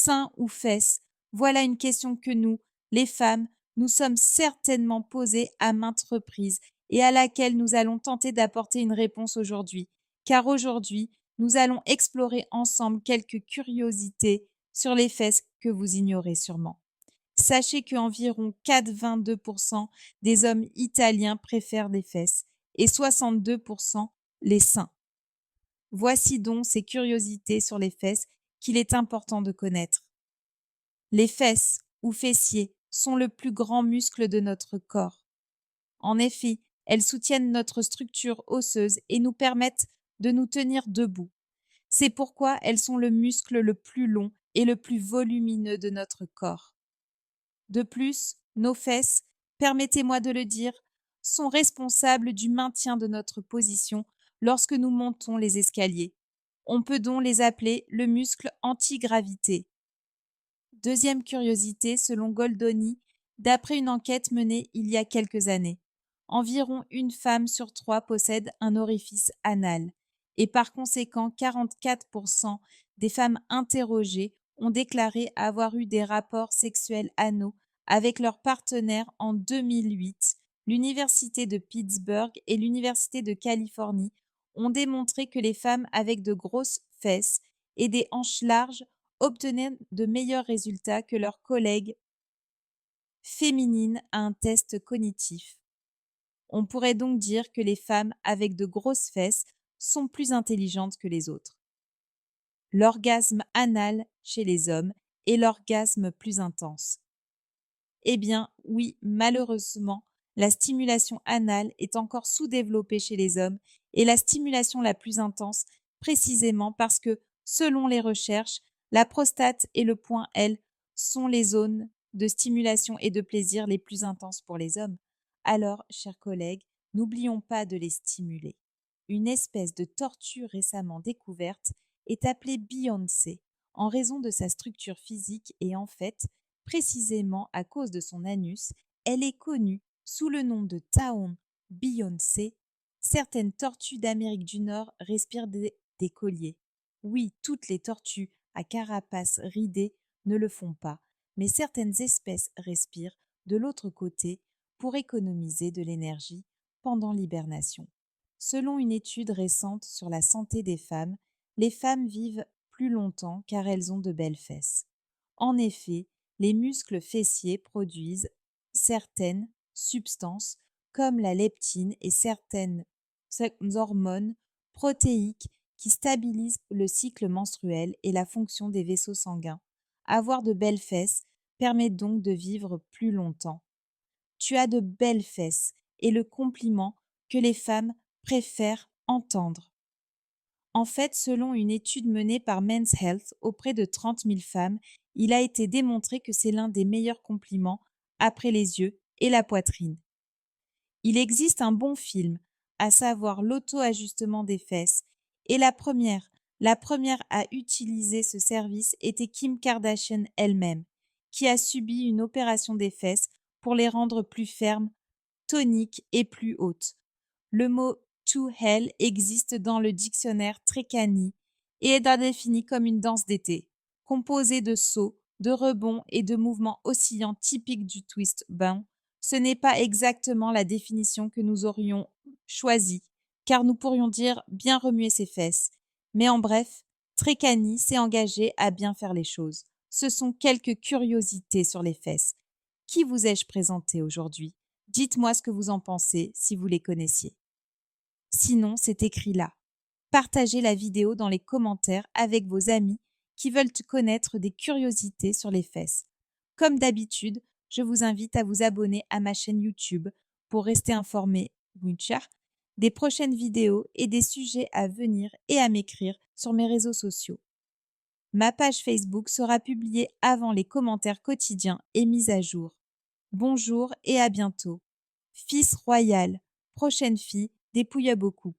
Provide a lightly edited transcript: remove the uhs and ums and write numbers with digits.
Seins ou fesses? Voilà une question que nous, les femmes, nous sommes certainement posées à maintes reprises et à laquelle nous allons tenter d'apporter une réponse aujourd'hui. Car aujourd'hui, nous allons explorer ensemble quelques curiosités sur les fesses que vous ignorez sûrement. Sachez qu'environ 82% des hommes italiens préfèrent les fesses et 62% les seins. Voici donc ces curiosités sur les fesses qu'il est important de connaître. Les fesses ou fessiers sont le plus grand muscle de notre corps. En effet, elles soutiennent notre structure osseuse et nous permettent de nous tenir debout. C'est pourquoi elles sont le muscle le plus long et le plus volumineux de notre corps. De plus, nos fesses, permettez-moi de le dire, sont responsables du maintien de notre position lorsque nous montons les escaliers. On peut donc les appeler le muscle antigravité. Deuxième curiosité, selon Goldoni, d'après une enquête menée il y a quelques années, environ une femme sur 3 possède un orifice anal et par conséquent 44% des femmes interrogées ont déclaré avoir eu des rapports sexuels anaux avec leur partenaire en 2008. L'université de Pittsburgh et l'université de Californie ont démontré que les femmes avec de grosses fesses et des hanches larges obtenaient de meilleurs résultats que leurs collègues féminines à un test cognitif. On pourrait donc dire que les femmes avec de grosses fesses sont plus intelligentes que les autres. L'orgasme anal chez les hommes est l'orgasme plus intense. Eh bien, oui, malheureusement, la stimulation anale est encore sous-développée chez les hommes et la stimulation la plus intense, précisément parce que, selon les recherches, la prostate et le point L sont les zones de stimulation et de plaisir les plus intenses pour les hommes. Alors, chers collègues, n'oublions pas de les stimuler. Une espèce de tortue récemment découverte est appelée Beyoncé en raison de sa structure physique et en fait, précisément à cause de son anus, elle est connue sous le nom de Town Beyoncé. Certaines tortues d'Amérique du Nord respirent des colliers. Oui, toutes les tortues à carapace ridée ne le font pas, mais certaines espèces respirent de l'autre côté pour économiser de l'énergie pendant l'hibernation. Selon une étude récente sur la santé des femmes, les femmes vivent plus longtemps car elles ont de belles fesses. En effet, les muscles fessiers produisent certaines substances comme la leptine et certaines hormones protéiques qui stabilisent le cycle menstruel et la fonction des vaisseaux sanguins. Avoir de belles fesses permet donc de vivre plus longtemps. Tu as de belles fesses est le compliment que les femmes préfèrent entendre. En fait, selon une étude menée par Men's Health auprès de 30 000 femmes, il a été démontré que c'est l'un des meilleurs compliments après les yeux et la poitrine. Il existe un bon film, à savoir l'auto-ajustement des fesses, et la première à utiliser ce service était Kim Kardashian elle-même, qui a subi une opération des fesses pour les rendre plus fermes, toniques et plus hautes. Le mot to hell existe dans le dictionnaire Treccani et est défini comme une danse d'été, composée de sauts, de rebonds et de mouvements oscillants typiques du twist bound. Ce n'est pas exactement la définition que nous aurions choisie, car nous pourrions dire bien remuer ses fesses. Mais en bref, Treccani s'est engagé à bien faire les choses. Ce sont quelques curiosités sur les fesses. Qui vous ai-je présenté aujourd'hui? Dites-moi ce que vous en pensez si vous les connaissiez. Sinon, c'est écrit là. Partagez la vidéo dans les commentaires avec vos amis qui veulent connaître des curiosités sur les fesses. Comme d'habitude, je vous invite à vous abonner à ma chaîne YouTube pour rester informé, des prochaines vidéos et des sujets à venir et à m'écrire sur mes réseaux sociaux. Ma page Facebook sera publiée avant les commentaires quotidiens et mis à jour. Bonjour et à bientôt. Fils royal, prochaine fille, dépouille à beaucoup.